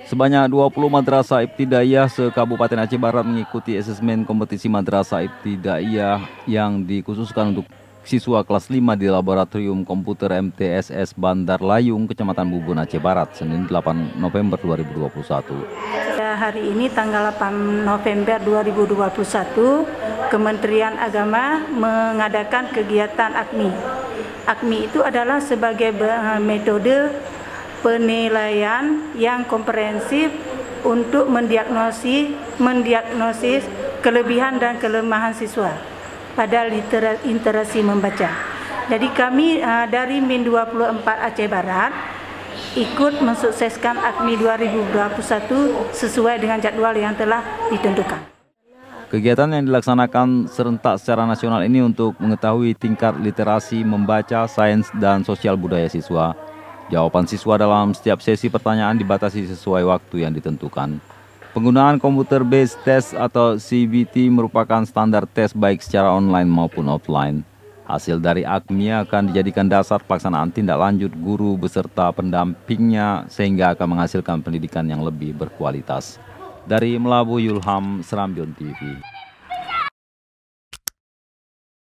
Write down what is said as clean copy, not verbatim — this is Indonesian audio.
Sebanyak 20 madrasah ibtidaiyah se-Kabupaten Aceh Barat mengikuti asesmen kompetisi madrasah ibtidaiyah yang dikhususkan untuk siswa kelas 5 di Laboratorium Komputer MTSS Bandar Layung, Kecamatan Bubun, Aceh Barat, Senin 8 November 2021. Hari ini tanggal 8 November 2021, Kementerian Agama mengadakan kegiatan AKMI. AKMI itu adalah sebagai metode penilaian yang komprehensif untuk mendiagnosis kelebihan dan kelemahan siswa pada literasi membaca. Jadi kami dari Min 24 Aceh Barat ikut mensukseskan AKMI 2021 sesuai dengan jadwal yang telah ditentukan. Kegiatan yang dilaksanakan serentak secara nasional ini untuk mengetahui tingkat literasi membaca, sains, dan sosial budaya siswa. Jawaban siswa dalam setiap sesi pertanyaan dibatasi sesuai waktu yang ditentukan. Penggunaan Computer Based Test atau CBT merupakan standar tes baik secara online maupun offline. Hasil dari AKMI akan dijadikan dasar pelaksanaan tindak lanjut guru beserta pendampingnya sehingga akan menghasilkan pendidikan yang lebih berkualitas. Dari Melabu, Yulham, Serambion TV.